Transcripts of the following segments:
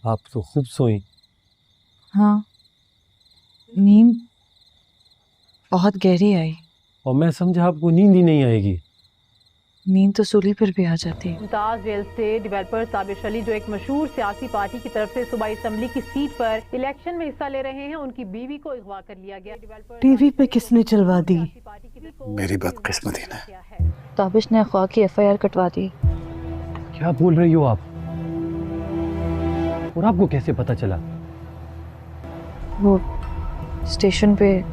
आप तो खूब सोई। हाँ, नींद बहुत गहरी आई। और मैं समझा आपको नींद ही नहीं आएगी। नींद तो सूली पर भी आ जाती है। Mumtaz real estate developer Tabish Ali जो एक मशहूर सियासी पार्टी की तरफ से सूबाई असम्बली की सीट पर इलेक्शन में हिस्सा ले रहे हैं, उनकी बीवी को अगवा कर लिया गया। टीवी पे किसने चलवा दी? मेरी बदकिस्मती ने। ताबिश ने अगवा की FIR कटवा दी। क्या बोल रही हो आप? और आपको कैसे पता चला? वो स्टेशन पे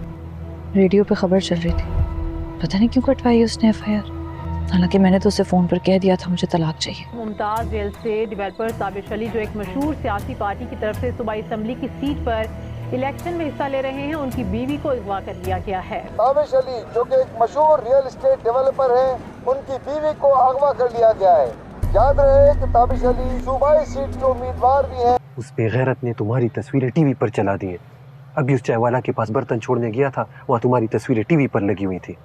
रेडियो पे खबर चल रही थी। पता नहीं क्यों कटवाई उसने FIR। हालांकि मैंने तो उसे फोन पर कह दिया था मुझे तलाक चाहिए। Mumtaz real estate developer Tabish Ali जो एक मशहूर सियासी पार्टी की तरफ से सूबाई असम्बली की सीट पर इलेक्शन में हिस्सा ले रहे हैं, उनकी बीवी को अगवा कर लिया गया है। ताबिश अली जो कि एक मशहूर रियल एस्टेट डेवलपर हैं, उनकी बीवी को अगवा कर लिया गया है। याद रहे कि ताबिश अली सूबाई सीट के उम्मीदवार भी हैं। उस बेगैरत ने तुम्हारी तस्वीरें टीवी पर चला दी हैं। अभी उस चायवाला के पास बर्तन छोड़ने गया था, वहाँ तुम्हारी तस्वीरें टीवी पर लगी हुई थी।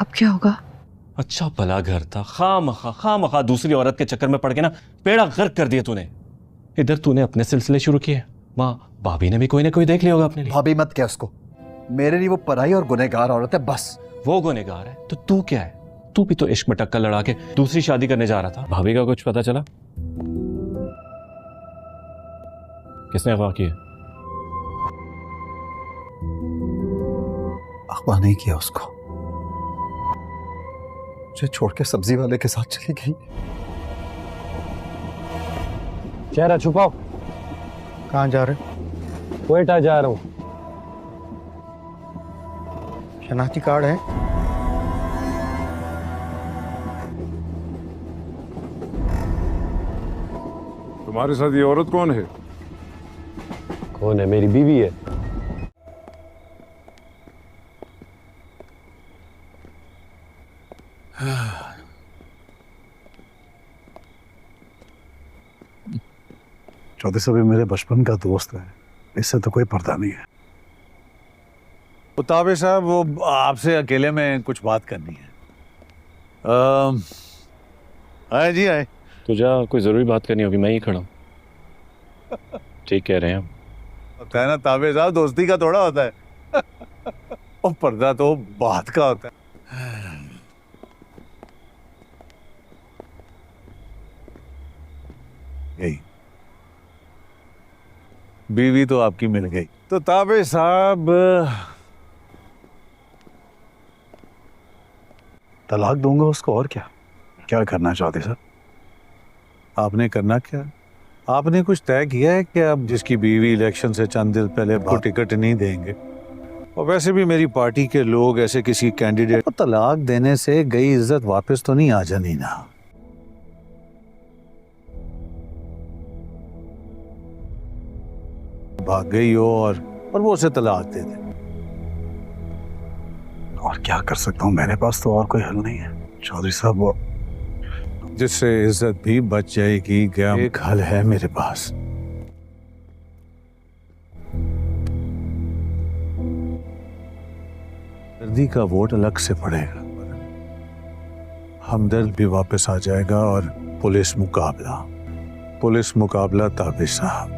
अब क्या होगा? अच्छा भला घर था, खामखा दूसरी औरत के चक्कर में पड़ के ना बेड़ा गर्क कर दिया तूने। इधर तूने अपने सिलसिले शुरू किए, वहाँ भाभी ने भी कोई ना कोई देख लिया होगा अपने लिए। भाभी मत क्या उसको, मेरे लिए वो पराई और गुनहगार औरत है बस। वो गुनहगार है तो तू क्या है? तू भी तो इश्क में टक्कर लड़ा के दूसरी शादी करने जा रहा था। भाभी का कुछ पता चला? किसने अगवा किया? अगवा नहीं किया उसको, मुझे छोड़ के सब्जी वाले के साथ चली गई। चेहरा छुपाओ। कहाँ जा रहे? क्वेटा जा रहा हूँ। शनाख्ती कार्ड है? तुम्हारे साथ ये औरत कौन है? कौन है? मेरी बीवी है। चौधरी साहब ये मेरे बचपन का दोस्त है, इससे तो कोई पर्दा नहीं है। ताबिश साहब वो आपसे अकेले में कुछ बात करनी है। आए जी आए। तुझे कोई जरूरी बात करनी होगी, मैं ही खड़ा हूँ। ठीक कह रहे हैं होता है ना ताबिश साहब, दोस्ती का थोड़ा होता है। और पर्दा तो बात का होता है। यही बीवी तो आपकी मिल गई। तो ताबिश साहब तलाक दूंगा उसको, और क्या क्या करना चाहते सर? आपने करना क्या? आपने कुछ तय किया है कि अब जिसकी बीवी इलेक्शन से चंद दिन पहले आपको टिकट नहीं देंगे? और वैसे भी मेरी पार्टी के लोग ऐसे किसी कैंडिडेट को तलाक देने से गई इज्जत वापस तो नहीं आ जानी ना। भाग गई हो और वो उसे तलाक दे दे। और क्या कर सकता हूँ, मेरे पास तो और कोई हल नहीं है चौधरी साहब। वो जिससे इज्जत भी बच जाएगी, क्या एक हल है मेरे पास। दर्दी का वोट अलग से पड़ेगा, हमदर्द भी वापस आ जाएगा और पुलिस मुकाबला ताबिश साहब।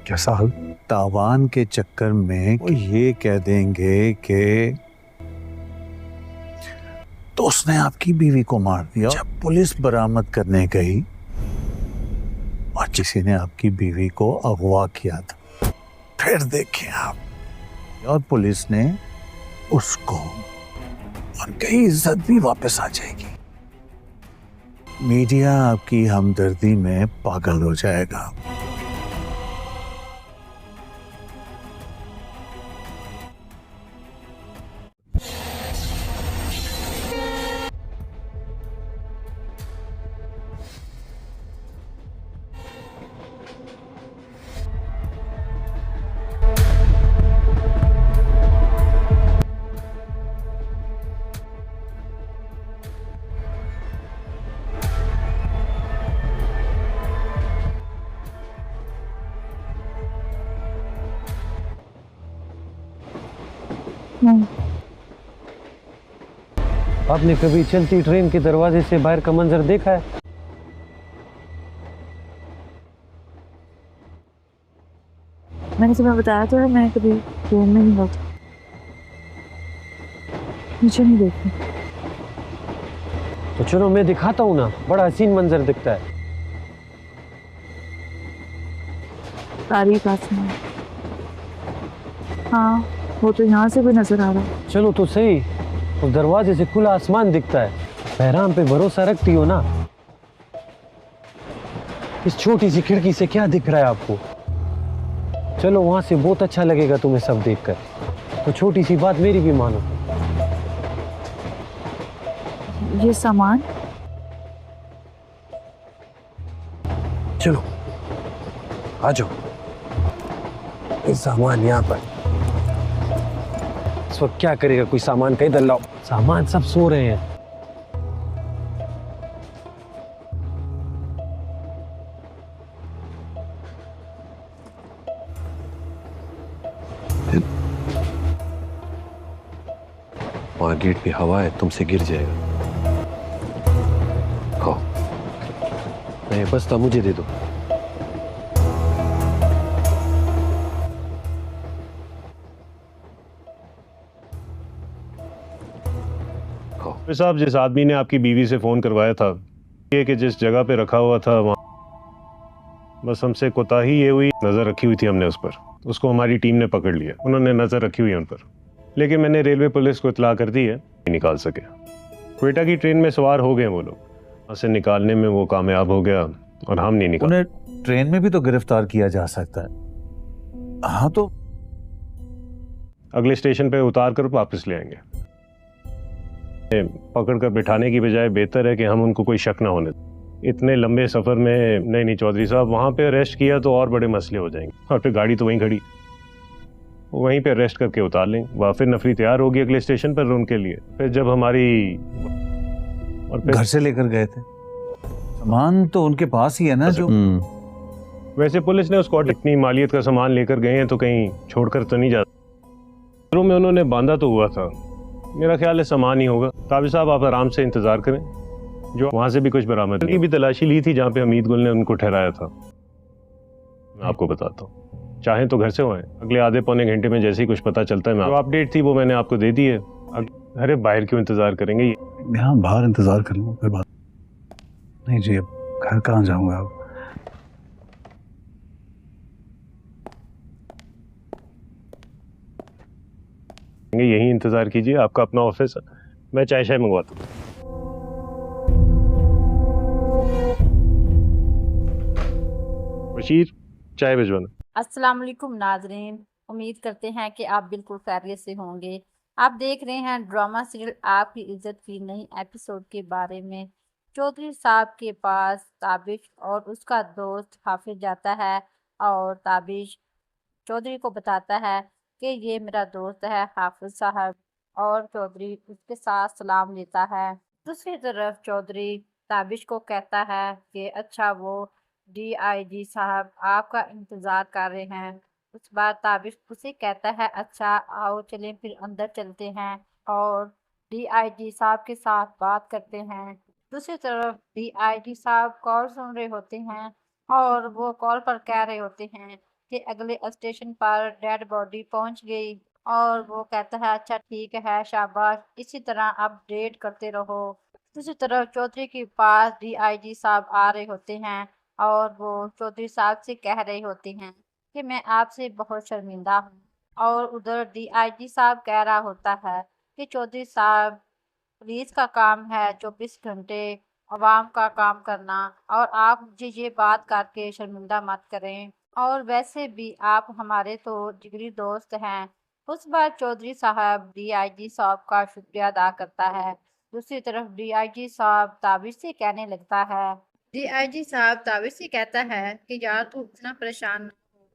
कैसा हल? तावान के चक्कर में वो ये कह देंगे कि तो उसने आपकी बीवी को मार दिया। जब पुलिस बरामद करने गई और किसी ने आपकी बीवी को अगवा किया था, फिर देखें आप, और पुलिस ने उसको, और कई इज्जत भी वापस आ जाएगी। मीडिया आपकी हमदर्दी में पागल हो जाएगा। आपने कभी चलती ट्रेन के दरवाजे से बाहर का मंजर देखा है? मैंने तुम्हें बताया तो है मैं कभी रूम में नहीं होती, नीचे नहीं देखती। तो चलो मैं दिखाता हूँ ना, बड़ा हसीन मंजर दिखता है। तारीख आसमान, हाँ वो तो यहाँ से भी नजर आ रहा है। चलो तो सही, उस दरवाजे से खुला आसमान दिखता है। बहराम पे भरोसा रखती हो ना? इस छोटी सी खिड़की से क्या दिख रहा है आपको? चलो वहां से बहुत अच्छा लगेगा तुम्हें सब देखकर। तो छोटी सी बात मेरी भी मानो। ये सामान चलो आ जाओ, ये सामान यहाँ पर। इस वक्त क्या करेगा कोई सामान का? इधर लाओ, सामान सब सो रहे हैं। वहां गेट पे हवा है, तुमसे गिर जाएगा। खाओ, नहीं बस्ता मुझे दे दो। साहब, जिस आदमी ने आपकी बीवी से फोन करवाया था, ये कि जिस जगह पे रखा हुआ था वहाँ, बस हमसे कोताही ये हुई, नजर रखी हुई थी हमने उस पर। उसको हमारी टीम ने पकड़ लिया, उन्होंने नजर रखी हुई है उन पर, लेकिन मैंने रेलवे पुलिस को इतला कर दी है, नहीं निकाल सके। क्वेटा की ट्रेन में सवार हो गए वो लोग, वहाँ से निकालने में वो कामयाब हो गया और हम नहीं निकाल। उन्हें ट्रेन में भी तो गिरफ्तार किया जा सकता है। हाँ तो अगले स्टेशन पे उतार कर वापस ले आएंगे। पकड़ कर बिठाने की बजाय बेहतर है कि हम उनको कोई शक ना होने दें। इतने लंबे सफर में नहीं चौधरी साहब, वहां पे अरेस्ट किया तो और बड़े मसले हो जाएंगे। और फिर गाड़ी तो वहीं खड़ी, वहीं पे अरेस्ट करके उतार लेंगे। वहाँ फिर नफरी तैयार होगी अगले स्टेशन पर उनके लिए। फिर जब हमारी और फिर घर से लेकर गए थे सामान तो उनके पास ही है ना। जो वैसे पुलिस ने उसको इतनी मालियत का सामान लेकर गए हैं तो कहीं छोड़कर तो नहीं जाता। में उन्होंने बांधा तो हुआ था, मेरा ख्याल है सामान ही होगा। ताबिर साहब आप आराम से इंतजार करें, जो वहां से भी कुछ बरामद की भी तलाशी ली थी जहाँ पे हमीद गुल ने उनको ठहराया था। मैं आपको बताता हूँ, चाहे तो घर से हो अगले आधे पौने घंटे में जैसे ही कुछ पता चलता है। मैं जो अपडेट थी वो मैंने आपको दे दी है। अरे बाहर क्यों इंतजार करेंगे? यहाँ बाहर इंतजार कर लूँ, कोई बात नहीं जी। अब घर कहाँ जाऊँगा अब? यही इंतजार कीजिए, आपका अपना ऑफिस है, मैं चाय शाय मंगवाता हूँ। बशीर, चाय भिजवाना। अस्सलाम वालेकुम नाजरीन, उम्मीद करते हैं कि आप बिल्कुल खैरियत से होंगे। आप देख रहे हैं ड्रामा सीरियल आपकी इज्जत की नई एपिसोड के बारे में। चौधरी साहब के पास ताबिश और उसका दोस्त हाफिज जाता है और ताबिश चौधरी को बताता है कि ये मेरा दोस्त है हाफिज साहब, और चौधरी उसके साथ सलाम लेता है। दूसरी तरफ चौधरी ताबिश को कहता है कि अच्छा वो DIG साहब आपका इंतज़ार कर रहे हैं। उस बार ताबिश उसे कहता है अच्छा आओ चलें फिर अंदर चलते हैं और DIG साहब के साथ बात करते हैं। दूसरी तरफ DIG साहब कॉल सुन रहे होते हैं और वो कॉल पर कह रहे होते हैं कि अगले स्टेशन पर डेड बॉडी पहुंच गई, और वो कहता है अच्छा ठीक है शाबाश, इसी तरह अपडेट करते रहो। दूसरी तरफ चौधरी के पास DIG साहब आ रहे होते हैं और वो चौधरी साहब से कह रहे होते हैं कि मैं आपसे बहुत शर्मिंदा हूँ, और उधर DIG साहब कह रहा होता है कि चौधरी साहब पुलिस का काम है 24 घंटे आवाम का काम करना, और आप मुझे ये बात करके शर्मिंदा मत करें, और वैसे भी आप हमारे तो जिगरी दोस्त हैं। उस बार चौधरी साहब DIG साहब का शुक्रिया अदा करता है। दूसरी तरफ DIG साहब ताबिश से कहने लगता है, DIG साहब ताबिश से कहता है कि यार तू इतना परेशान ना हो,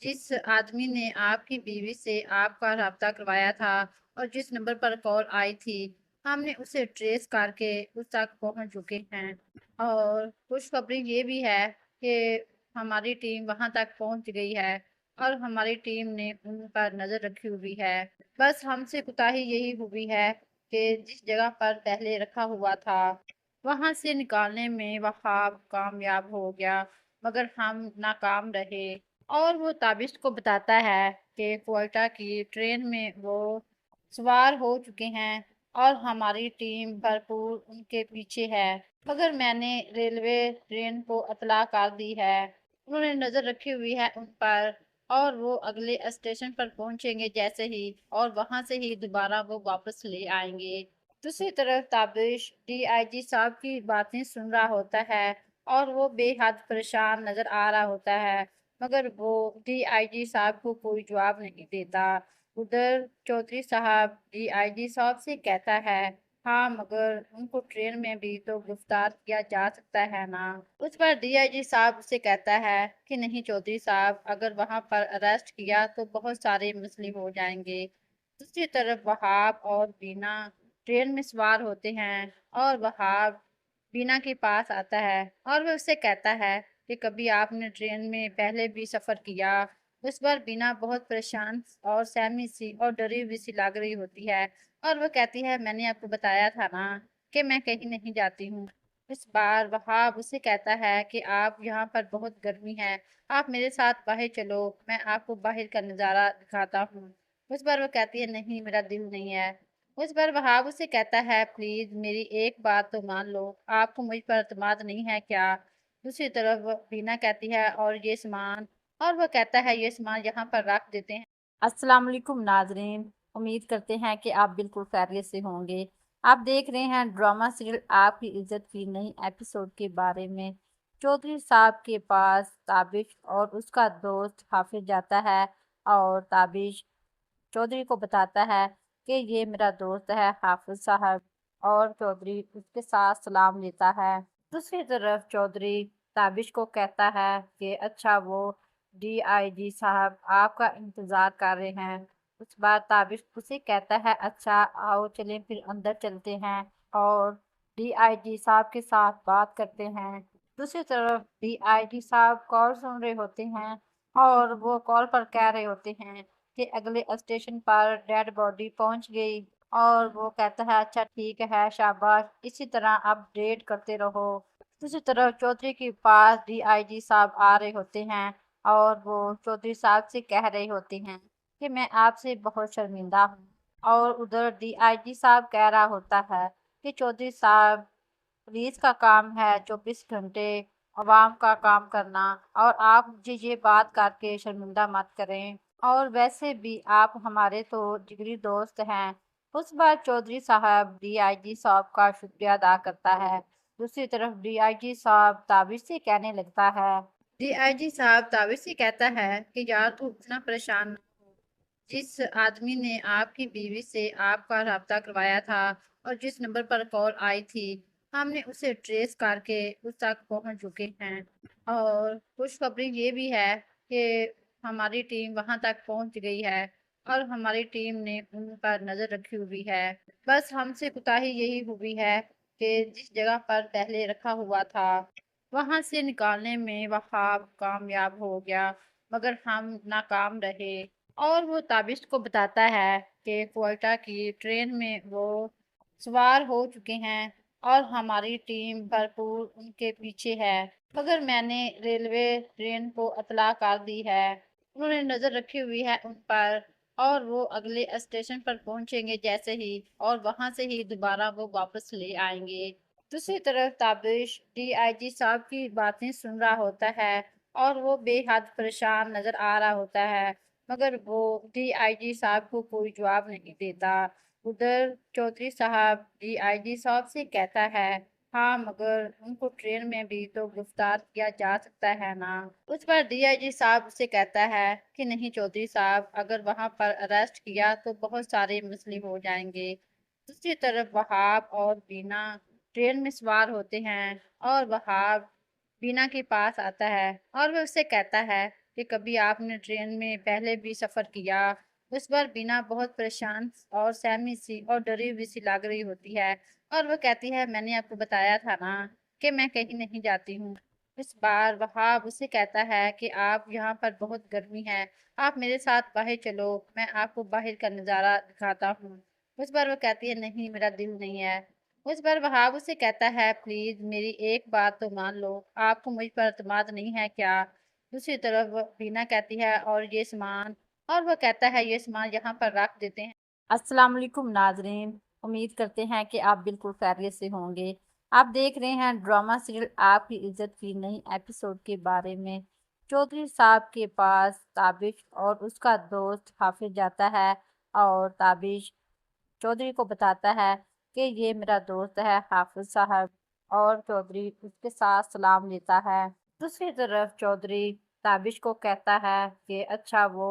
जिस आदमी ने आपकी बीवी से आपका रब्ता करवाया था और जिस नंबर पर कॉल आई थी हमने उसे ट्रेस करके उस तक पहुंच चुके हैं, और खुशखबरी ये भी है कि हमारी टीम वहां तक पहुंच गई है और हमारी टीम ने उन पर नज़र रखी हुई है। बस हमसे कोताही यही हुई है कि जिस जगह पर पहले रखा हुआ था वहां से निकालने में वहाब कामयाब हो गया, मगर हम नाकाम रहे। और वो ताबिश को बताता है कि क्वेटा की ट्रेन में वो सवार हो चुके हैं और हमारी टीम भरपूर उनके पीछे है, मगर मैंने रेलवे ट्रेन को इतला कर दी है। उन्होंने नज़र रखी हुई है उन पर और वो अगले स्टेशन पर पहुंचेंगे जैसे ही, और वहां से ही दोबारा वो वापस ले आएंगे। दूसरी तरफ ताबिश डीआईजी साहब की बातें सुन रहा होता है और वो बेहद परेशान नजर आ रहा होता है, मगर वो डीआईजी साहब को कोई जवाब नहीं देता। उधर चौधरी साहब डीआईजी साहब से कहता है, हाँ मगर उनको ट्रेन में भी तो गिरफ्तार किया जा सकता है ना। उस पर डीआईजी साहब से कहता है कि नहीं चौधरी साहब, अगर वहां पर अरेस्ट किया तो बहुत सारे मसले हो जाएंगे। दूसरी तरफ वहाब और बीना ट्रेन में सवार होते हैं और वहाब बीना के पास आता है और वह उससे कहता है कि कभी आपने ट्रेन में पहले भी सफ़र किया। उस पर बीना बहुत परेशान और सहमी सी और डरी हुई सी लग रही होती है और वह कहती है, मैंने आपको बताया था ना कि मैं कहीं नहीं जाती हूँ। इस बार वहाब उससे कहता है कि आप यहाँ पर बहुत गर्मी है, आप मेरे साथ बाहर चलो, मैं आपको बाहर का नज़ारा दिखाता हूँ। उस पर वह कहती है, नहीं मेरा दिल नहीं है। उस पर वहाब उससे कहता है, प्लीज मेरी एक बात तो मान लो, आपको मुझ पर एतमाद नहीं है क्या। दूसरी तरफ बीना कहती है, और ये सामान, और वह कहता है ये सामान यहाँ पर रख देते हैं। अस्सलाम वालेकुम नाजरीन, उम्मीद करते हैं कि आप बिल्कुल खैरियत से होंगे। आप देख रहे हैं ड्रामा सीरियल आपकी इज्जत की नई एपिसोड के बारे में। चौधरी साहब के पास ताबिश और उसका दोस्त हाफिज जाता है और ताबिश चौधरी को बताता है कि ये मेरा दोस्त है हाफिज साहब, और चौधरी उसके साथ सलाम लेता है। दूसरी तरफ चौधरी ताबिश को कहता है कि अच्छा वो डीआईजी साहब आपका इंतज़ार कर रहे हैं। उस बार ताबिश उसे कहता है, अच्छा आओ चलें फिर अंदर चलते हैं और डीआईजी साहब के साथ बात करते हैं। दूसरी तरफ डीआईजी साहब कॉल सुन रहे होते हैं और वो कॉल पर कह रहे होते हैं कि अगले स्टेशन पर डेड बॉडी पहुंच गई, और वो कहता है अच्छा ठीक है शाबाश, इसी तरह अपडेट करते रहो। दूसरी तरफ चौधरी के पास डीआईजी साहब आ रहे होते हैं और वो चौधरी साहब से कह रहे होते हैं कि मैं आपसे बहुत शर्मिंदा हूँ, और उधर डीआईजी साहब कह रहा होता है कि चौधरी साहब, पुलिस का काम है 24 घंटे अवाम का काम करना, और आप मुझे ये बात करके शर्मिंदा मत करें, और वैसे भी आप हमारे तो जिगरी दोस्त हैं। उस बार चौधरी साहब डीआईजी साहब का शुक्रिया अदा करता है। दूसरी तरफ डीआईजी साहब ताबिश से कहने लगता है, डीआईजी साहब ताबिश से कहता है कि यार तू इतना परेशान ना हो। जिस आदमी ने आपकी बीवी से आपका रब्ता करवाया था और जिस नंबर पर कॉल आई थी, हमने उसे ट्रेस करके उस तक पहुंच चुके हैं, और खुशखबरी ये भी है कि हमारी टीम वहां तक पहुंच गई है और हमारी टीम ने उन पर नज़र रखी हुई है। बस हमसे कोताही यही हुई है कि जिस जगह पर पहले रखा हुआ था वहां से निकालने में वहाब कामयाब हो गया, मगर हम नाकाम रहे। और वो ताबिश को बताता है कि क्वेटा की ट्रेन में वो सवार हो चुके हैं और हमारी टीम भरपूर उनके पीछे है, मगर मैंने रेलवे ट्रेन को इतला कर दी है। उन्होंने नज़र रखी हुई है उन पर और वो अगले स्टेशन पर पहुंचेंगे जैसे ही, और वहां से ही दोबारा वो वापस ले आएंगे। दूसरी तरफ ताबिश डीआईजी साहब की बातें सुन रहा होता है और वो बेहद परेशान नजर आ रहा होता है, मगर वो डीआईजी साहब को कोई जवाब नहीं देता। उधर चौधरी साहब डीआईजी साहब से कहता है, हाँ मगर उनको ट्रेन में भी तो गिरफ्तार किया जा सकता है ना। उस पर डीआईजी साहब उससे कहता है कि नहीं चौधरी साहब, अगर वहां पर अरेस्ट किया तो बहुत सारे मसले हो जाएंगे। दूसरी तरफ वहाब और बीना ट्रेन में सवार होते हैं और वहाब बीना के पास आता है और वह उससे कहता है कि कभी आपने ट्रेन में पहले भी सफ़र किया। उस पर बीना बहुत परेशान और सहमी सी और डरी हुई सी लग रही होती है और वह कहती है, मैंने आपको बताया था ना कि मैं कहीं नहीं जाती हूँ। इस बार वहाब उससे कहता है कि आप यहाँ पर बहुत गर्मी है, आप मेरे साथ बाहर चलो, मैं आपको बाहर का नज़ारा दिखाता हूँ। उस पर वह कहती है, नहीं मेरा दिल नहीं है। उस पर वहाब उससे कहता है, प्लीज मेरी एक बात तो मान लो, आपको मुझ पर एतमाद नहीं है क्या। दूसरी तरफ बीना कहती है और ये सामान, और वो कहता है ये सामान यहाँ पर रख देते हैं। अस्सलाम वालेकुम नाजरीन, उम्मीद करते हैं कि आप बिल्कुल खैरियत से होंगे। आप देख रहे हैं ड्रामा सीरियल आपकी इज्जत की नई एपिसोड के बारे में। चौधरी साहब के पास ताबिश और उसका दोस्त हाफिज जाता है और ताबिश चौधरी को बताता है कि ये मेरा दोस्त है हाफिज साहब, और चौधरी उसके साथ सलाम लेता है। दूसरी तरफ चौधरी ताबिश को कहता है कि अच्छा वो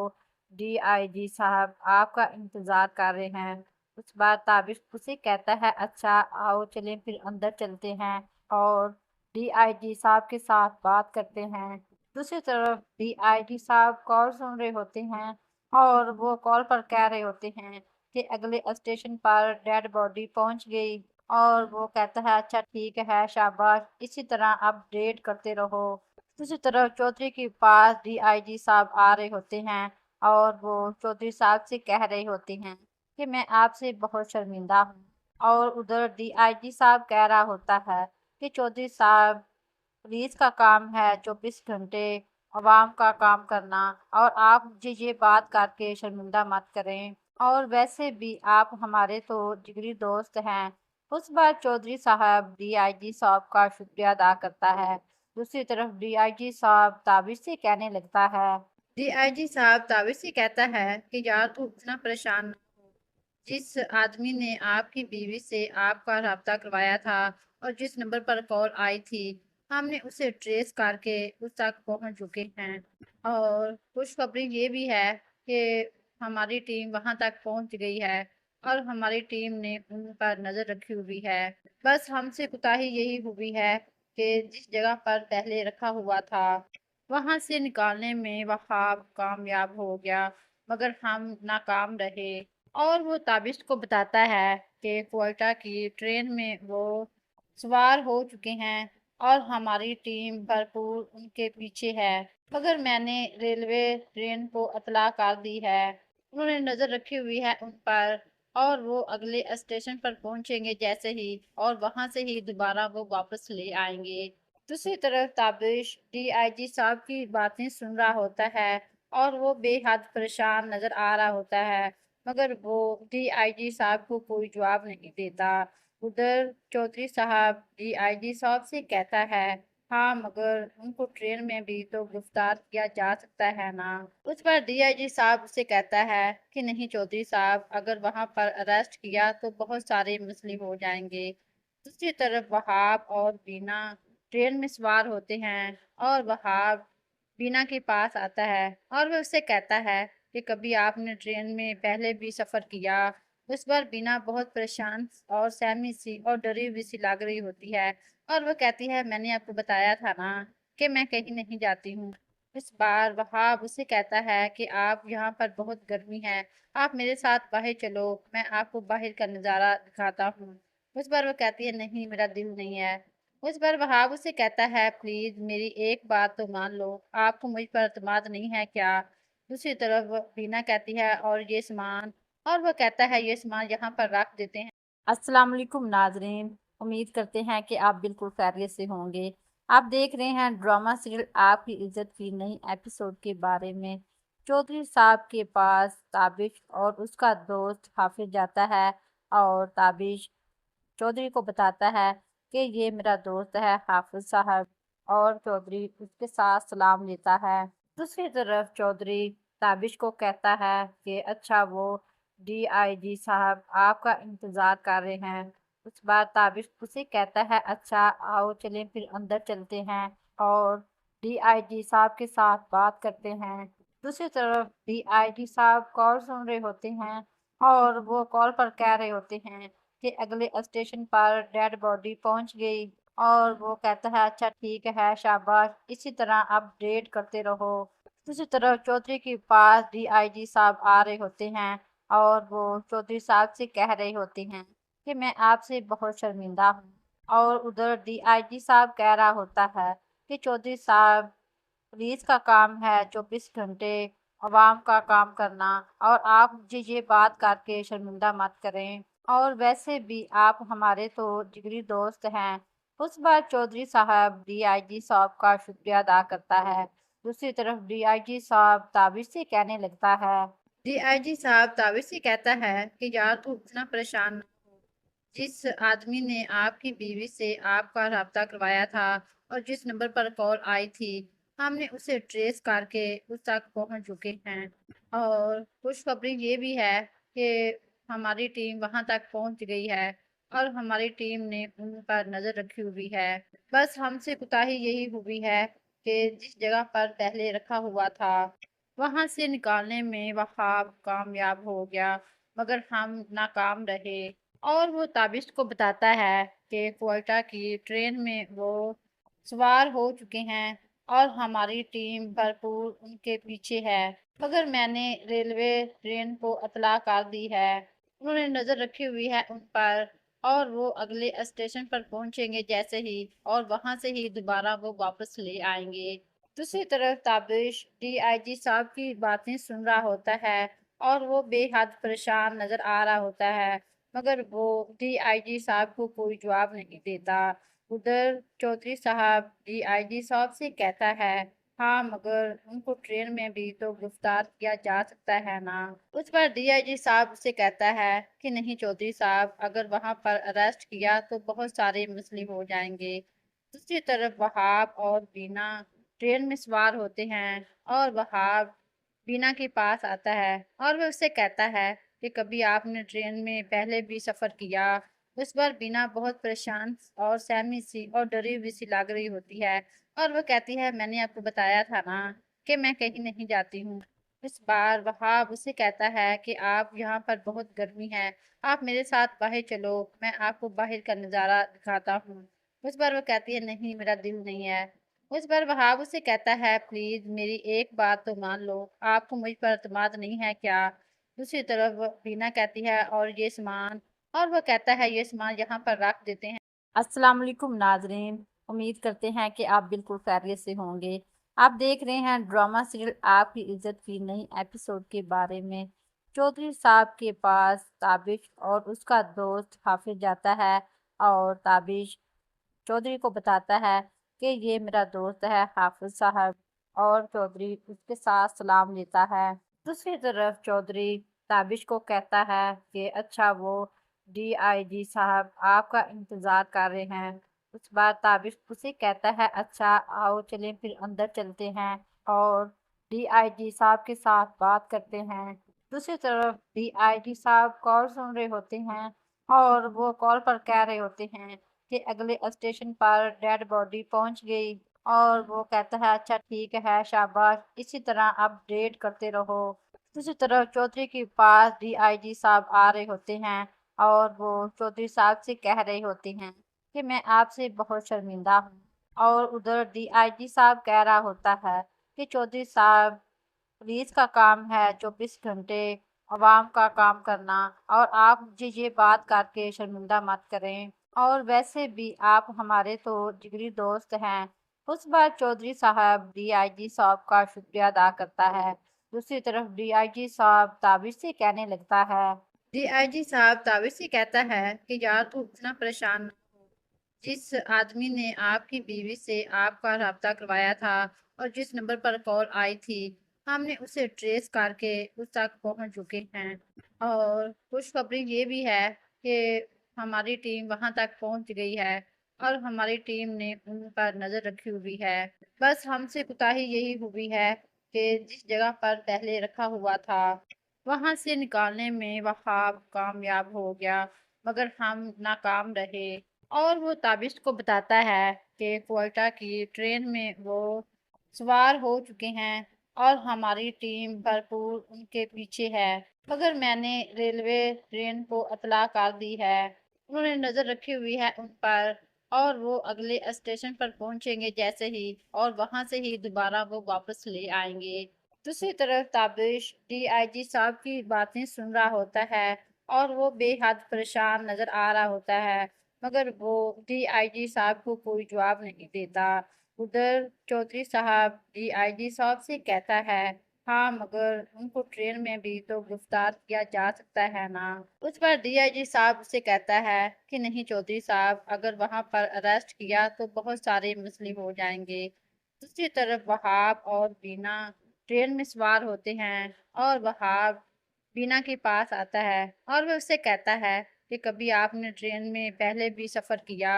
डीआईजी साहब आपका इंतज़ार कर रहे हैं। उस बार ताबिश उसे कहता है अच्छा आओ चलें फिर अंदर चलते हैं और डीआईजी साहब के साथ बात करते हैं। दूसरी तरफ डीआईजी साहब कॉल सुन रहे होते हैं और वो कॉल पर कह रहे होते हैं कि अगले स्टेशन पर डेड बॉडी पहुंच गई, और वो कहता है अच्छा ठीक है शाबाश, इसी तरह अपडेट करते रहो। दूसरी तरफ चौधरी के पास डीआईजी साहब आ रहे होते हैं और वो चौधरी साहब से कह रहे होते हैं कि मैं आपसे बहुत शर्मिंदा हूँ, और उधर डीआईजी साहब कह रहा होता है कि चौधरी साहब पुलिस का काम है 24 घंटे अवाम का काम करना, और आप मुझे ये बात करके शर्मिंदा मत करें, और वैसे भी आप हमारे तो जिगरी दोस्त हैं। उस बार चौधरी साहब डीआईजी साहब का शुक्रिया अदा करता है। दूसरी तरफ डीआईजी साहब ताबिश से कहने लगता है, डीआईजी साहब ताबिश से कहता है कि यार तू इतना परेशान ना हो। जिस आदमी ने आपकी बीवी से आपका रब्ता करवाया था और जिस नंबर पर कॉल आई थी, हमने उसे ट्रेस करके उस तक पहुंच चुके हैं, और खुशखबरी ये भी है कि हमारी टीम वहां तक पहुंच गई है और हमारी टीम ने उन पर नज़र रखी हुई है। बस हमसे कोताही यही हुई है कि जिस जगह पर पहले रखा हुआ था वहां से निकालने में वहाब कामयाब हो गया, मगर हम नाकाम रहे। और वो ताबिश को बताता है कि क्वेटा की ट्रेन में वो सवार हो चुके हैं और हमारी टीम भरपूर उनके पीछे है, मगर मैंने रेलवे ट्रेन को इतला कर दी है, उन्होंने नज़र रखी हुई है उन पर, और वो अगले स्टेशन पर पहुंचेंगे जैसे ही, और वहां से ही दोबारा वो वापस ले आएंगे। दूसरी तरफ ताबिश डीआईजी साहब की बातें सुन रहा होता है और वो बेहद परेशान नजर आ रहा होता है, मगर वो डीआईजी साहब को कोई जवाब नहीं देता। उधर चौधरी साहब डीआईजी साहब से कहता है हाँ मगर उनको ट्रेन में भी तो गिरफ्तार किया जा सकता है ना। उस पर डीआईजी साहब उसे कहता है कि नहीं चौधरी साहब, अगर वहां पर अरेस्ट किया तो बहुत सारे मसले हो जाएंगे। दूसरी तरफ वहाब और बीना ट्रेन में सवार होते हैं और वहाब बीना के पास आता है और वह उससे कहता है कि कभी आपने ट्रेन में पहले भी सफ़र किया। उस बार बीना बहुत परेशान और सहमी सी और डरी हुई सी लग रही होती है, और वह कहती है मैंने आपको बताया था ना कि मैं कहीं नहीं जाती हूँ। इस बार वहाब उसे कहता है कि आप यहाँ पर बहुत गर्मी है, आप मेरे साथ बाहर चलो, मैं आपको बाहर का नज़ारा दिखाता हूँ। उस बार वह कहती है नहीं मेरा दिल नहीं है। उस पर वहाब उसे कहता है प्लीज मेरी एक बात तो मान लो, आपको मुझ पर एतमाद नहीं है क्या। दूसरी तरफ बीना कहती है और ये सामान, और वह कहता है ये सामान यहाँ पर रख देते हैं। अस्सलाम वालेकुम नाजरीन, उम्मीद करते हैं कि आप बिल्कुल खैरियत से होंगे। आप देख रहे हैं ड्रामा सीरियल आपकी इज्जत की नई एपिसोड के बारे में। चौधरी साहब के पास ताबिश और उसका दोस्त हाफिज जाता है और ताबिश चौधरी को बताता है कि ये मेरा दोस्त है हाफिज साहब, और चौधरी उसके साथ सलाम लेता है। दूसरी तरफ चौधरी ताबिश को कहता है कि अच्छा वो डीआईजी साहब आपका इंतज़ार कर रहे हैं। उस बार ताबिश उसे कहता है अच्छा आओ चलें फिर अंदर चलते हैं और डीआईजी साहब के साथ बात करते हैं। दूसरी तरफ डीआईजी साहब कॉल सुन रहे होते हैं और वो कॉल पर कह रहे होते हैं कि अगले स्टेशन पर डेड बॉडी पहुंच गई, और वो कहता है अच्छा ठीक है शाबाश, इसी तरह अपडेट करते रहो। दूसरी तरफ चौधरी के पास डीआईजी साहब आ रहे होते हैं और वो चौधरी साहब से कह रहे होते हैं कि मैं आपसे बहुत शर्मिंदा हूँ, और उधर डीआईजी साहब कह रहा होता है कि चौधरी साहब पुलिस का काम है 24 घंटे अवाम का काम करना, और आप मुझे ये बात करके शर्मिंदा मत करें, और वैसे भी आप हमारे तो जिगरी दोस्त हैं। उस बार चौधरी साहब डीआईजी साहब का शुक्रिया अदा करता है। दूसरी तरफ डीआईजी साहब ताबिश से कहने लगता है, डीआईजी साहब ताबिश से कहता है कि यार तू इतना परेशान ना हो। जिस आदमी ने आपकी बीवी से आपका राब्ता करवाया था और जिस नंबर पर कॉल आई थी, हमने उसे ट्रेस करके उस तक पहुंच चुके हैं। और खुशखबरी ये भी है कि हमारी टीम वहां तक पहुंच गई है और हमारी टीम ने उन पर नजर रखी हुई है। बस हमसे कोताही यही हुई है कि जिस जगह पर पहले रखा हुआ था वहां से निकालने में वहाब कामयाब हो गया, मगर हम नाकाम रहे। और वो ताबिश को बताता है कि क्वेटा की ट्रेन में वो सवार हो चुके हैं और हमारी टीम भरपूर उनके पीछे है, मगर मैंने रेलवे ट्रेन को इतला कर दी है। उन्होंने नजर रखी हुई है उन पर और वो अगले स्टेशन पर पहुंचेंगे जैसे ही, और वहां से ही दोबारा वो वापस ले आएंगे। दूसरी तरफ ताबिश डीआईजी साहब की बातें सुन रहा होता है और वो बेहद परेशान नजर आ रहा होता है, मगर वो डीआईजी साहब को कोई जवाब नहीं देता। उधर चौधरी साहब डीआईजी साहब से कहता है, हाँ मगर उनको ट्रेन में भी तो गिरफ्तार किया जा सकता है ना। उस पर डीआईजी साहब उससे कहता है कि नहीं चौधरी साहब, अगर वहां पर अरेस्ट किया तो बहुत सारे मसले हो जाएंगे। दूसरी तरफ वहाब और बीना ट्रेन में सवार होते हैं और वहाब बीना के पास आता है और वह उससे कहता है कि कभी आपने ट्रेन में पहले भी सफ़र किया। उस पर बीना बहुत परेशान और सहमी सी और डरी हुई सी लग रही होती है और वह कहती है, मैंने आपको बताया था ना कि मैं कहीं नहीं जाती हूँ। इस बार वहाब उसे कहता है कि आप यहाँ पर बहुत गर्मी है, आप मेरे साथ बाहर चलो, मैं आपको बाहर का नज़ारा दिखाता हूँ। उस पर वह कहती है, नहीं मेरा दिल नहीं है। उस पर वहाब उसे कहता है, प्लीज मेरी एक बात तो मान लो, आपको मुझ पर एतमाद नहीं है क्या। दूसरी तरफ बीना कहती है, और ये सामान, और वह कहता है ये सामान यहाँ पर रख देते हैं। अस्सलाम वालेकुम नाजरीन, उम्मीद करते हैं कि आप बिल्कुल खैरियत से होंगे। आप देख रहे हैं ड्रामा सीरियल आपकी इज्जत की नई एपिसोड के बारे में। चौधरी साहब के पास ताबिश और उसका दोस्त हाफिज जाता है और ताबिश चौधरी को बताता है कि ये मेरा दोस्त है हाफिज साहब, और चौधरी उसके साथ सलाम लेता है। दूसरी तरफ चौधरी ताबिश को कहता है कि अच्छा वो डीआईजी साहब आपका इंतज़ार कर रहे हैं। उस बार ताबिश उसे कहता है, अच्छा आओ चलें फिर अंदर चलते हैं और डीआईजी साहब के साथ बात करते हैं। दूसरी तरफ डीआईजी साहब कॉल सुन रहे होते हैं और वो कॉल पर कह रहे होते हैं कि अगले स्टेशन पर डेड बॉडी पहुंच गई, और वो कहता है अच्छा ठीक है शाबाश, इसी तरह अपडेट करते रहो। दूसरी तरफ चौधरी के पास डीआईजी साहब आ रहे होते हैं और वो चौधरी साहब से कह रहे होते हैं कि मैं आपसे बहुत शर्मिंदा हूँ, और उधर डीआईजी साहब कह रहा होता है कि चौधरी साहब पुलिस का काम है 24 घंटे आवाम का काम करना, और आप मुझे ये बात करके शर्मिंदा मत करें, और वैसे भी आप हमारे तो जिगरी दोस्त हैं। उस बार चौधरी साहब डीआईजी साहब का शुक्रिया अदा करता है। दूसरी तरफ डीआईजी साहब ताबिश से कहने लगता है, डीआईजी साहब ताबिश से कहता है कि यार तू इतना परेशान ना हो। जिस आदमी ने आपकी बीवी से आपका राब्ता करवाया था और जिस नंबर पर कॉल आई थी, हमने उसे ट्रेस करके उस तक पहुंच चुके हैं। और खुशखबरी ये भी है कि हमारी टीम वहां तक पहुंच गई है और हमारी टीम ने उन पर नजर रखी हुई है। बस हमसे कोताही यही हुई है कि जिस जगह पर पहले रखा हुआ था वहां से निकालने में वहाब कामयाब हो गया, मगर हम नाकाम रहे। और वो ताबिश को बताता है कि क्वेटा की ट्रेन में वो सवार हो चुके हैं और हमारी टीम भरपूर उनके पीछे है, मगर मैंने रेलवे ट्रेन को इतला कर दी है। उन्होंने नजर रखी हुई है उन पर और वो अगले स्टेशन पर पहुंचेंगे जैसे ही, और वहां से ही दोबारा वो वापस ले आएंगे। दूसरी तरफ ताबिश डीआईजी साहब की बातें सुन रहा होता है और वो बेहद परेशान नजर आ रहा होता है, मगर वो डीआईजी साहब को कोई जवाब नहीं देता। उधर चौधरी साहब डीआईजी साहब से कहता है, हाँ मगर उनको ट्रेन में भी तो गिरफ्तार किया जा सकता है ना। उस पर डीआईजी साहब उससे कहता है कि नहीं चौधरी साहब, अगर वहां पर अरेस्ट किया तो बहुत सारे मसले हो जाएंगे। दूसरी तरफ वहाब और बीना ट्रेन में सवार होते हैं और वहाब बीना के पास आता है और वह उससे कहता है कि कभी आपने ट्रेन में पहले भी सफ़र किया।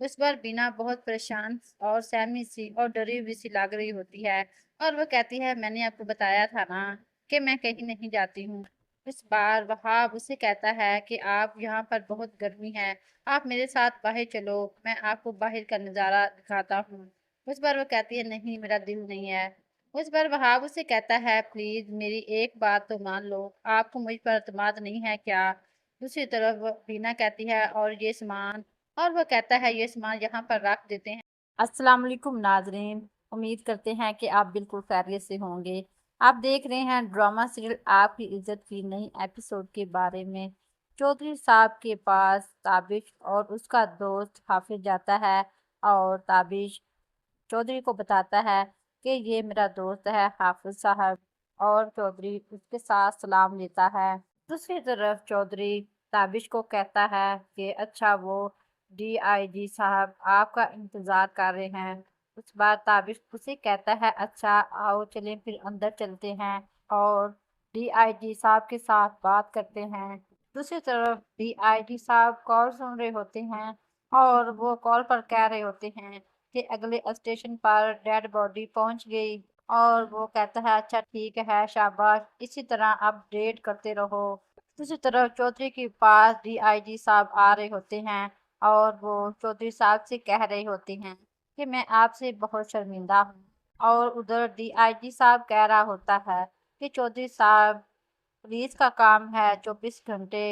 उस बार बीना बहुत परेशान और सहमी सी और डरी हुई सी लग रही होती है और वो कहती है मैंने आपको बताया था ना कि मैं कहीं नहीं जाती हूँ। इस बार वहाब उसे कहता है कि आप यहाँ पर बहुत गर्मी है, आप मेरे साथ बाहर चलो, मैं आपको बाहर का नज़ारा दिखाता हूँ। उस बार वो कहती है नहीं मेरा दिल नहीं है। उस बार वहाब उसे कहता है प्लीज मेरी एक बात तो मान लो, आपको मुझ पर एतमाद नहीं है क्या। दूसरी तरफ बीना कहती है और ये सामान, और वो कहता है ये सामान यहाँ पर रख देते हैं। अस्सलाम वालेकुम नाजरीन, उम्मीद करते हैं कि आप बिल्कुल खैरियत से होंगे। आप देख रहे हैं ड्रामा सीरियल आपकी इज्जत की नई एपिसोड के बारे में। चौधरी साहब के पास ताबिश और उसका दोस्त हाफिज जाता है और ताबिश चौधरी को बताता है कि ये मेरा दोस्त है हाफिज साहब, और चौधरी उसके साथ सलाम लेता है। दूसरी तरफ चौधरी ताबिश को कहता है कि अच्छा वो डीआईजी साहब आपका इंतज़ार कर रहे हैं। उस बार ताबिश उसे कहता है अच्छा आओ चलें फिर अंदर चलते हैं और डीआईजी साहब के साथ बात करते हैं। दूसरी तरफ डीआईजी साहब कॉल सुन रहे होते हैं और वो कॉल पर कह रहे होते हैं कि अगले स्टेशन पर डेड बॉडी पहुंच गई, और वो कहता है अच्छा ठीक है शाबाश, इसी तरह अपडेट करते रहो। दूसरी तरफ चौधरी के पास डीआईजी साहब आ रहे होते हैं और वो चौधरी साहब से कह रहे होते हैं कि मैं आपसे बहुत शर्मिंदा हूँ, और उधर डीआईजी साहब कह रहा होता है कि चौधरी साहब पुलिस का काम है 24 घंटे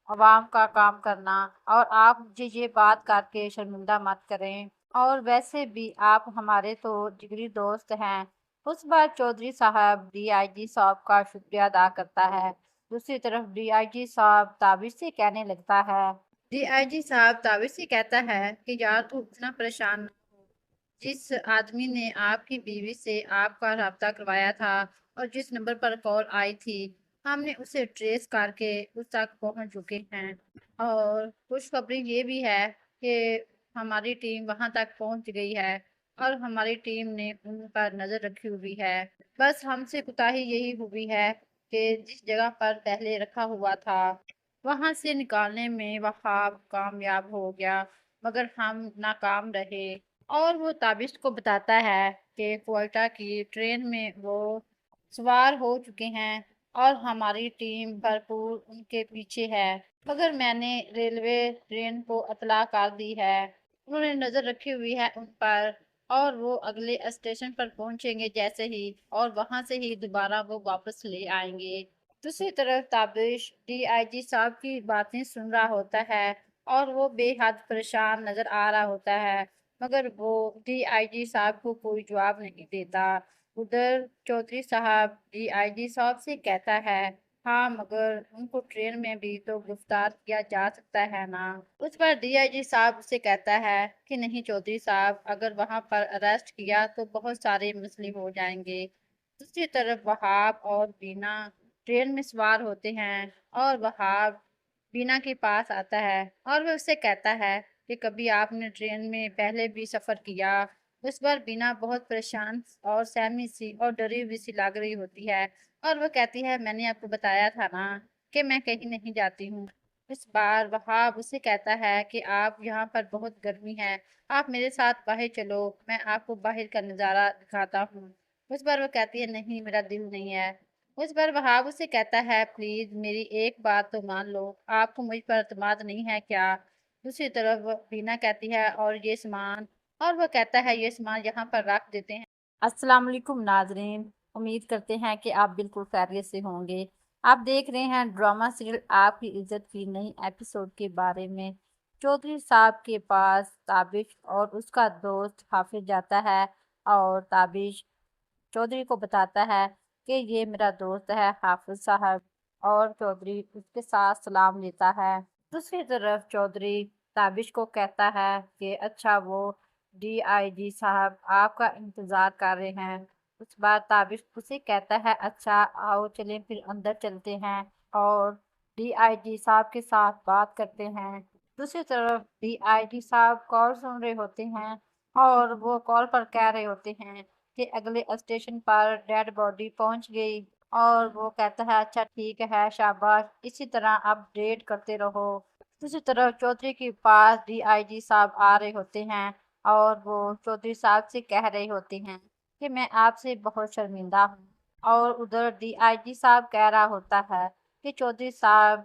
आवाम का काम करना, और आप मुझे ये बात करके शर्मिंदा मत करें, और वैसे भी आप हमारे तो जिगरी दोस्त हैं। उस बार चौधरी साहब डीआईजी साहब का शुक्रिया अदा करता है। दूसरी तरफ डीआईजी साहब ताबिश से कहने लगता है, डीआईजी साहब ताबिश से कहता है कि यार तू इतना परेशान ना हो। जिस आदमी ने आपकी बीवी से आपका रब्ता करवाया था और जिस नंबर पर कॉल आई थी, हमने उसे ट्रेस करके उस तक पहुंच चुके हैं, और खुशखबरी ये भी है कि हमारी टीम वहां तक पहुंच गई है और हमारी टीम ने उन पर नज़र रखी हुई है। बस हमसे कोताही यही हुई है कि जिस जगह पर पहले रखा हुआ था वहां से निकालने में वहाब कामयाब हो गया, मगर हम नाकाम रहे। और वो ताबिश को बताता है कि क्वेटा की ट्रेन में वो सवार हो चुके हैं और हमारी टीम भरपूर उनके पीछे है, मगर मैंने रेलवे ट्रेन को इतला कर दी है, उन्होंने नज़र रखी हुई है उन पर, और वो अगले स्टेशन पर पहुंचेंगे जैसे ही, और वहां से ही दोबारा वो वापस ले आएंगे। दूसरी तरफ ताबिश डीआईजी साहब की बातें सुन रहा होता है और वो बेहद परेशान नजर आ रहा होता है, मगर वो डीआईजी साहब को कोई जवाब नहीं देता। उधर चौधरी साहब डीआईजी साहब से कहता है हाँ मगर उनको ट्रेन में भी तो गिरफ्तार किया जा सकता है ना। उस पर डीआईजी साहब से कहता है कि नहीं चौधरी साहब, अगर वहां पर अरेस्ट किया तो बहुत सारे मसले हो जाएंगे। दूसरी तरफ वहाब और बीना ट्रेन में सवार होते हैं और वहाब बीना के पास आता है और वह उससे कहता है कि कभी आपने ट्रेन में पहले भी सफ़र किया। उस बार बीना बहुत परेशान और सहमी सी और डरी हुई सी लग रही होती है और वह कहती है मैंने आपको बताया था ना कि मैं कहीं नहीं जाती हूँ। इस बार वहाब उसे कहता है कि आप यहाँ पर बहुत गर्मी है, आप मेरे साथ बाहर चलो, मैं आपको बाहर का नज़ारा दिखाता हूँ। उस बार वो कहती है नहीं मेरा दिल नहीं है। उस बार वहाब उसे कहता है प्लीज मेरी एक बात तो मान लो, आपको मुझ पर एतमाद नहीं है क्या। दूसरी तरफ बीना कहती है और ये सामान, और वो कहता है ये सामान यहाँ पर रख देते हैं। अस्सलाम वालेकुम नाजरीन, उम्मीद करते हैं कि आप बिल्कुल खैरियत से होंगे। आप देख रहे हैं ड्रामा सीरियल आपकी इज्जत की नई एपिसोड के बारे में। चौधरी साहब के पास ताबिश और उसका दोस्त हाफिज जाता है और ताबिश चौधरी को बताता है कि ये मेरा दोस्त है हाफिज साहब, और चौधरी उसके साथ सलाम लेता है। दूसरी तरफ चौधरी ताबिश को कहता है कि अच्छा वो डीआईजी साहब आपका इंतज़ार कर रहे हैं। उस बार ताबिश उसे कहता है अच्छा आओ चलें फिर अंदर चलते हैं और डीआईजी साहब के साथ बात करते हैं। दूसरी तरफ डीआईजी साहब कॉल सुन रहे होते हैं और वो कॉल पर कह रहे होते हैं کہ اگلے اسٹیشن پر ڈیڈ باڈی پہنچ گئی اور وہ کہتا ہے اچھا ٹھیک ہے شاباش، اسی طرح اپڈیٹ کرتے رہو۔ دوسری طرف چودھری کے پاس ڈی آئی جی صاحب آ رہے ہوتے ہیں اور وہ چودھری صاحب سے کہہ رہے ہوتے ہیں کہ میں آپ سے بہت شرمندہ ہوں، اور ادھر ڈی آئی جی صاحب کہہ رہا ہوتا ہے کہ چودھری صاحب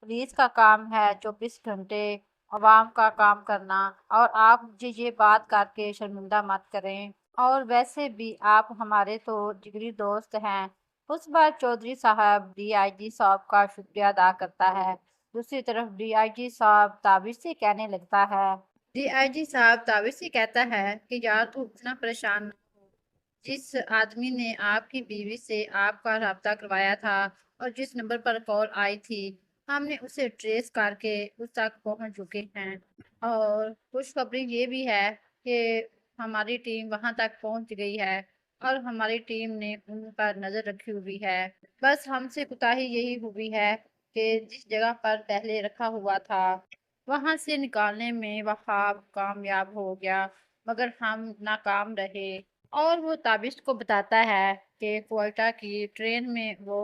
پولیس کا کام ہے 24 گھنٹے عوام کا کام کرنا، اور آپ مجھے یہ بات کر کے شرمندہ مت کریں، اور ویسے بھی آپ ہمارے تو جگری دوست ہیں۔ اس بار چودھری صاحب ڈی آئی جی صاحب کا شکریہ ادا کرتا ہے۔ دوسری طرف ڈی آئی جی صاحب تابش سے کہنے لگتا ہے، ڈی آئی جی صاحب تابش سے کہتا ہے کہ یار تو اتنا پریشان نہ ہو، جس آدمی نے آپ کی بیوی سے آپ کا رابطہ کروایا تھا اور جس نمبر پر کال آئی تھی، ہم نے اسے ٹریس کر کے اس تک پہنچ چکے ہیں، اور خوشخبری یہ بھی ہے کہ ہماری ٹیم وہاں تک پہنچ گئی ہے اور ہماری ٹیم نے ان پر نظر رکھی ہوئی ہے۔ بس ہم سے کوتاہی یہی ہوئی ہے کہ جس جگہ پر پہلے رکھا ہوا تھا وہاں سے نکالنے میں وہاب کامیاب ہو گیا، مگر ہم ناکام رہے۔ اور وہ تابش کو بتاتا ہے کہ کوئٹہ کی ٹرین میں وہ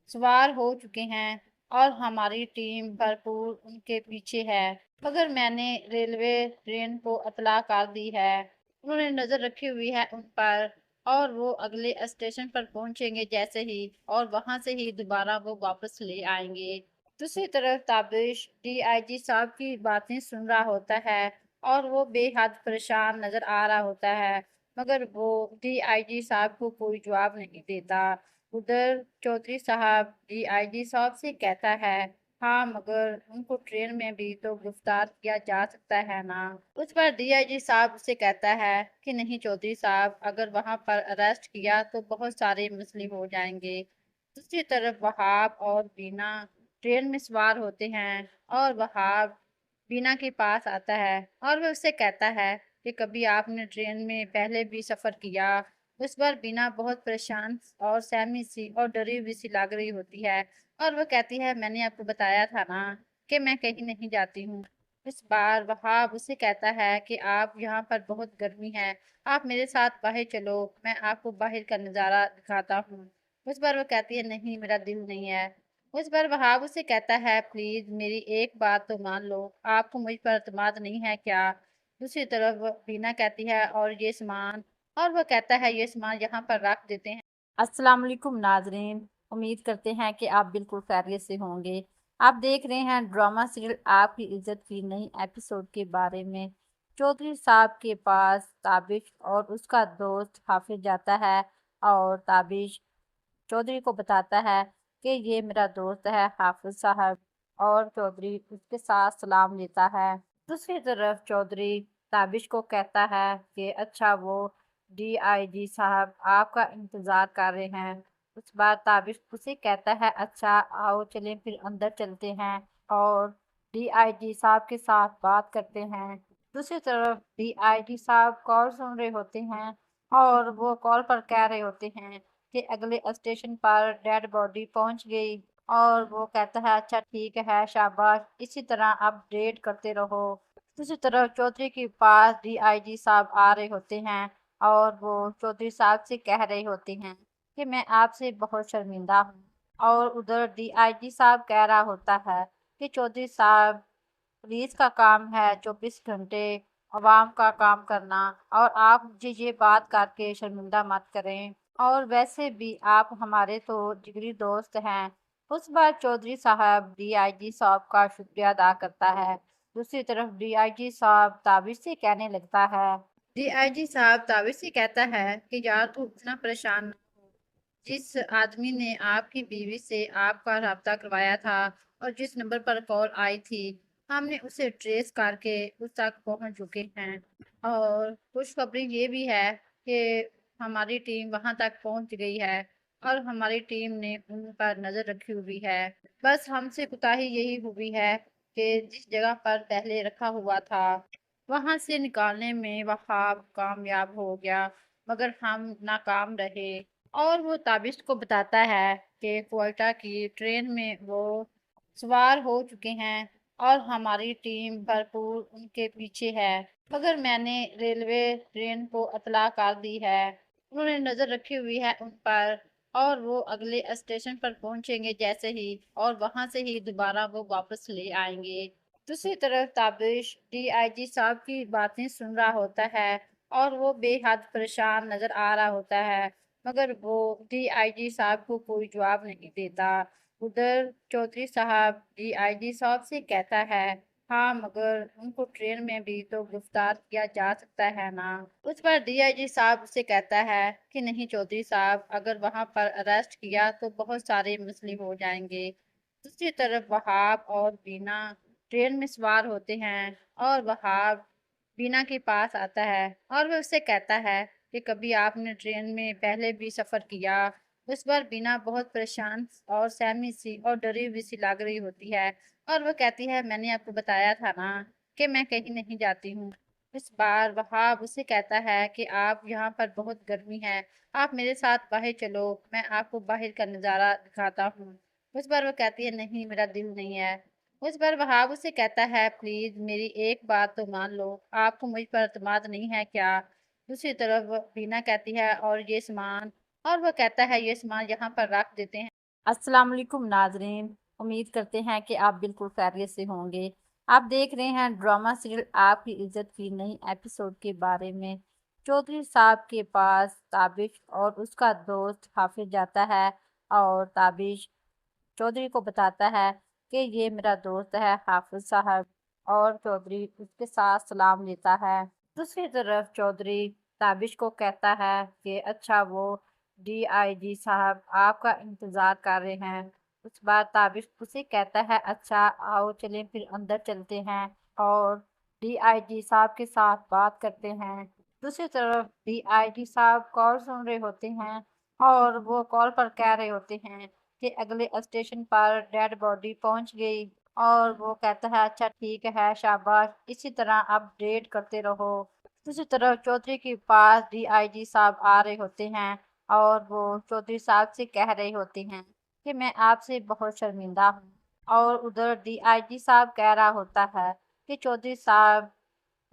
سوار ہو چکے ہیں اور ہماری ٹیم بھرپور ان کے پیچھے ہے، مگر میں نے ریلوے ٹرین کو اطلاع کر دی ہے، انہوں نے نظر رکھی ہوئی ہے ان پر، اور وہ اگلے اسٹیشن پر پہنچیں گے جیسے ہی، اور وہاں سے ہی دوبارہ وہ واپس لے آئیں گے۔ دوسری طرف تابش ڈی آئی جی صاحب کی باتیں سن رہا ہوتا ہے اور وہ بے حد پریشان نظر آ رہا ہوتا ہے، مگر وہ ڈی آئی جی صاحب کو کوئی جواب نہیں دیتا۔ ادھر چودھری صاحب ڈی آئی جی صاحب سے کہتا ہے ہاں مگر ان کو ٹرین میں بھی تو گرفتار کیا جا سکتا ہے نا۔ اس پر ڈی آئی جی صاحب اسے کہتا ہے کہ نہیں چودھری صاحب، اگر وہاں پر اریسٹ کیا تو بہت سارے مسئلے ہو جائیں گے۔ دوسری طرف وہاب اور بینا ٹرین میں سوار ہوتے ہیں اور وہاب بینا کے پاس آتا ہے اور وہ اسے کہتا ہے کہ کبھی آپ نے ٹرین میں پہلے بھی سفر کیا؟ اس پر بینا بہت پریشان اور سہمی سی اور ڈری ہوئی سی لگ رہی ہوتی ہے اور وہ کہتی ہے میں نے آپ کو بتایا تھا نا کہ میں کہیں نہیں جاتی ہوں۔ اس بار وہاب اسے کہتا ہے کہ آپ یہاں پر بہت گرمی ہے، آپ میرے ساتھ باہر چلو، میں آپ کو باہر کا نظارہ دکھاتا ہوں۔ اس پر وہ کہتی ہے نہیں میرا دل نہیں ہے۔ اس پر وہاب اسے کہتا ہے پلیز میری ایک بات تو مان لو، آپ کو مجھ پر اعتماد نہیں ہے کیا؟ دوسری طرف بینا کہتی ہے اور یہ سامان، اور وہ کہتا ہے یہ سامان یہاں پر رکھ دیتے ہیں۔ السلام علیکم ناظرین، امید کرتے ہیں کہ آپ بالکل خیریت سے ہوں گے۔ آپ دیکھ رہے ہیں ڈرامہ سیریل آپ کی عزت کی نئی ایپیسوڈ کے بارے میں۔ چودھری صاحب کے پاس تابش اور اس کا دوست حافظ جاتا ہے اور تابش چودھری کو بتاتا ہے کہ یہ میرا دوست ہے حافظ صاحب، اور چودھری اس کے ساتھ سلام لیتا ہے۔ دوسری طرف چودھری تابش کو کہتا ہے کہ اچھا وہ ڈی آئی جی صاحب آپ کا انتظار کر رہے ہیں۔ اس بار تابش اسے کہتا ہے اچھا آؤ چلیں پھر اندر چلتے ہیں اور ڈی آئی جی صاحب کے ساتھ بات کرتے ہیں۔ دوسری طرف ڈی آئی جی صاحب کال سن رہے ہوتے ہیں اور وہ کال پر کہہ رہے ہوتے ہیں کہ اگلے اسٹیشن پر ڈیڈ باڈی پہنچ گئی، اور وہ کہتا ہے اچھا ٹھیک ہے شاباش، اسی طرح اپڈیٹ کرتے رہو۔ دوسری طرف چودھری کے پاس ڈی آئی جی صاحب آ رہے ہوتے ہیں اور وہ چودھری صاحب سے کہہ رہے ہوتے ہیں کہ میں آپ سے بہت شرمندہ ہوں، اور ادھر ڈی آئی جی صاحب کہہ رہا ہوتا ہے کہ چودھری صاحب پولیس کا کام ہے 24 گھنٹے عوام کا کام کرنا، اور آپ مجھے یہ بات کر کے شرمندہ مت کریں، اور ویسے بھی آپ ہمارے تو جگری دوست ہیں۔ اس بار چودھری صاحب ڈی آئی جی صاحب کا شکریہ ادا کرتا ہے۔ دوسری طرف ڈی آئی جی صاحب تابش سے کہنے لگتا ہے، ڈی آئی جی صاحب تابش سے کہتا ہے کہ یار تو اتنا پریشان نہ ہو، جس آدمی نے آپ کی بیوی سے آپ کا رابطہ کروایا تھا اور جس نمبر پر کال آئی تھی، ہم نے اسے ٹریس کر کے اس تک پہنچ چکے ہیں، اور خوشخبری یہ بھی ہے کہ ہماری ٹیم وہاں تک پہنچ گئی ہے اور ہماری ٹیم نے ان پر نظر رکھی ہوئی ہے۔ بس ہم سے کوتاہی یہی ہوئی ہے کہ جس جگہ پر پہلے رکھا ہوا تھا وہاں سے نکالنے میں وہاب کامیاب ہو گیا، مگر ہم ناکام رہے۔ اور وہ تابش کو بتاتا ہے کہ کوئٹہ کی ٹرین میں وہ سوار ہو چکے ہیں اور ہماری ٹیم بھرپور ان کے پیچھے ہے، مگر میں نے ریلوے ٹرین کو اطلاع کر دی ہے، انہوں نے نظر رکھی ہوئی ہے ان پر اور وہ اگلے اسٹیشن پر پہنچیں گے جیسے ہی اور وہاں سے ہی دوبارہ وہ واپس لے آئیں گے۔ دوسری طرف تابش ڈی آئی جی صاحب کی باتیں سن رہا ہوتا ہے اور وہ بے حد پریشان نظر آ رہا ہوتا ہے، مگر وہ ڈی آئی جی صاحب کو کوئی جواب نہیں دیتا۔ ادھر چودھری صاحب ڈی آئی جی صاحب سے کہتا ہے ہاں مگر ان کو ٹرین میں بھی تو گرفتار کیا جا سکتا ہے نا۔ اس پر ڈی آئی جی صاحب اسے کہتا ہے کہ نہیں چودھری صاحب، اگر وہاں پر اریسٹ کیا تو بہت سارے مسئلے ہو جائیں گے۔ دوسری طرف وہاب اور بینا ٹرین میں سوار ہوتے ہیں اور وہاب بینا کے پاس آتا ہے اور وہ اسے کہتا ہے کہ کبھی آپ نے ٹرین میں پہلے بھی سفر کیا۔ اس پر بینا بہت پریشان اور سہمی سی اور ڈری ہوئی سی لگ رہی ہوتی ہے اور وہ کہتی ہے میں نے آپ کو بتایا تھا نا کہ میں کہیں نہیں جاتی ہوں۔ اس بار وہاب اسے کہتا ہے کہ آپ یہاں پر بہت گرمی ہے، آپ میرے ساتھ باہر چلو، میں آپ کو باہر کا نظارہ دکھاتا ہوں۔ اس پر وہ کہتی ہے نہیں میرا دل نہیں ہے۔ اس پر وہاب اسے کہتا ہے پلیز میری ایک بات تو مان لو، آپ کو مجھ پر اعتماد نہیں ہے کیا؟ دوسری طرف بینا کہتی ہے اور یہ سامان، اور وہ کہتا ہے یہ سامان یہاں پر رکھ دیتے ہیں۔ السلام علیکم ناظرین، امید کرتے ہیں کہ آپ بالکل خیریت سے ہوں گے۔ آپ دیکھ رہے ہیں ڈرامہ سیریل آپ کی عزت کی نئی ایپیسوڈ کے بارے میں۔ چودھری صاحب کے پاس تابش اور اس کا دوست حافظ جاتا ہے اور تابش چودھری کو بتاتا ہے کہ یہ میرا دوست ہے حافظ صاحب، اور چودھری اس کے ساتھ سلام لیتا ہے۔ دوسری طرف چودھری تابش کو کہتا ہے کہ اچھا وہ ڈی آئی جی صاحب آپ کا انتظار کر رہے ہیں۔ اس بار تابش اسے کہتا ہے اچھا آؤ چلیں پھر اندر چلتے ہیں اور ڈی آئی جی صاحب کے ساتھ بات کرتے ہیں۔ دوسری طرف ڈی آئی جی صاحب کال سن رہے ہوتے ہیں اور وہ کال پر کہہ رہے ہوتے ہیں کہ اگلے اسٹیشن پر ڈیڈ باڈی پہنچ گئی، اور وہ کہتا ہے اچھا ٹھیک ہے شاباش، اسی طرح اپڈیٹ کرتے رہو۔ دوسری طرف چودھری کے پاس ڈی آئی جی صاحب آ رہے ہوتے ہیں اور وہ چودھری صاحب سے کہہ رہے ہوتے ہیں کہ میں آپ سے بہت شرمندہ ہوں، اور ادھر ڈی آئی جی صاحب کہہ رہا ہوتا ہے کہ چودھری صاحب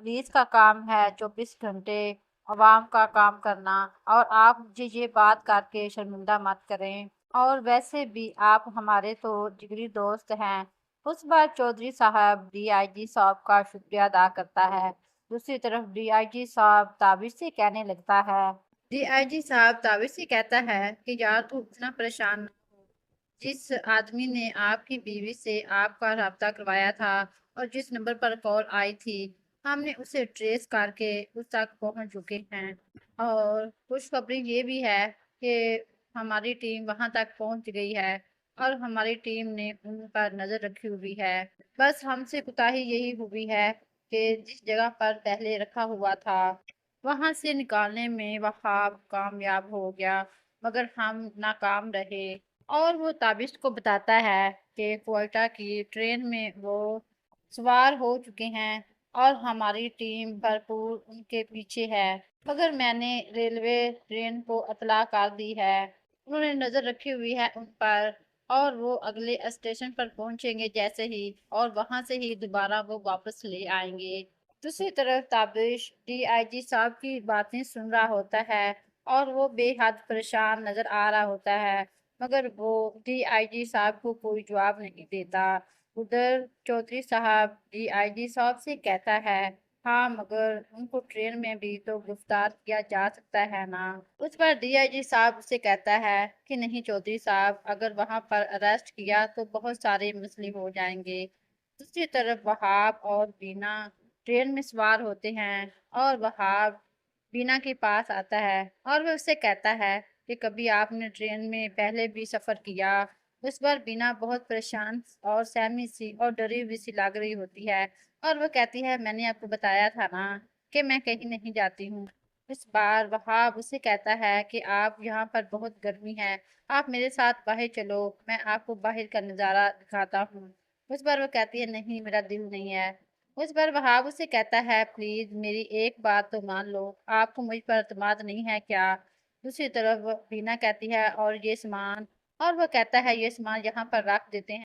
پولیس کا کام ہے 24 گھنٹے عوام کا کام کرنا، اور آپ مجھے یہ بات کر کے شرمندہ مت کریں، اور ویسے بھی آپ ہمارے تو جگری دوست ہیں۔ اس بار چودھری صاحب ڈی آئی جی صاحب کا شکریہ ادا کرتا ہے۔ دوسری طرف ڈی آئی جی صاحب تابش سے کہنے لگتا ہے، ڈی آئی جی صاحب تابش سے کہتا ہے کہ یار تو اتنا پریشان نہ ہو، جس آدمی نے آپ کی بیوی سے آپ کا رابطہ کروایا تھا اور جس نمبر پر کال آئی تھی ہم نے اسے ٹریس کر کے اس تک پہنچ چکے ہیں، اور خوشخبری یہ بھی ہے کہ ہماری ٹیم وہاں تک پہنچ گئی ہے اور ہماری ٹیم نے ان پر نظر رکھی ہوئی ہے۔ بس ہم سے کوتاہی یہی ہوئی ہے کہ جس جگہ پر پہلے رکھا ہوا تھا وہاں سے نکالنے میں وہاب کامیاب ہو گیا، مگر ہم ناکام رہے۔ اور وہ تابش کو بتاتا ہے کہ کوئٹہ کی ٹرین میں وہ سوار ہو چکے ہیں اور ہماری ٹیم بھرپور ان کے پیچھے ہے، مگر میں نے ریلوے ٹرین کو اطلاع کر دی ہے، انہوں نے نظر رکھی ہوئی ہے ان پر اور وہ اگلے اسٹیشن پر پہنچیں گے جیسے ہی اور وہاں سے ہی دوبارہ وہ واپس لے آئیں گے۔ دوسری طرف تابش ڈی آئی جی صاحب کی باتیں سن رہا ہوتا ہے اور وہ بے حد پریشان نظر آ رہا ہوتا ہے، مگر وہ ڈی آئی جی صاحب کو کوئی جواب نہیں دیتا۔ ادھر چودھری صاحب ڈی آئی جی صاحب سے کہتا ہے ہاں مگر ان کو ٹرین میں بھی تو گرفتار کیا جا سکتا ہے نا۔ اس پر ڈی آئی جی صاحب اسے کہتا ہے کہ نہیں چودھری صاحب، اگر وہاں پر اریسٹ کیا تو بہت سارے مسئلے ہو جائیں گے۔ دوسری طرف وہاب اور بینا ٹرین میں سوار ہوتے ہیں اور وہاب بینا کے پاس آتا ہے اور وہ اسے کہتا ہے کہ کبھی آپ نے ٹرین میں پہلے بھی سفر کیا۔ اس پر بینا بہت پریشان اور سہمی سی اور ڈری ہوئی سی لگ رہی ہوتی ہے اور وہ کہتی ہے میں نے آپ کو بتایا تھا نا کہ میں کہیں نہیں جاتی ہوں۔ اس بار وہاب اسے کہتا ہے کہ آپ یہاں پر بہت گرمی ہے، آپ میرے ساتھ باہر چلو، میں آپ کو باہر کا نظارہ دکھاتا ہوں۔ اس بار وہ کہتی ہے نہیں میرا دل نہیں ہے۔ اس پر وہاب اسے کہتا ہے پلیز میری ایک بات تو مان لو، آپ کو مجھ پر اعتماد نہیں ہے کیا؟ دوسری طرف بینا کہتی ہے اور یہ سامان، اور وہ کہتا ہے یہ سامان یہاں پر رکھ دیتے ہیں۔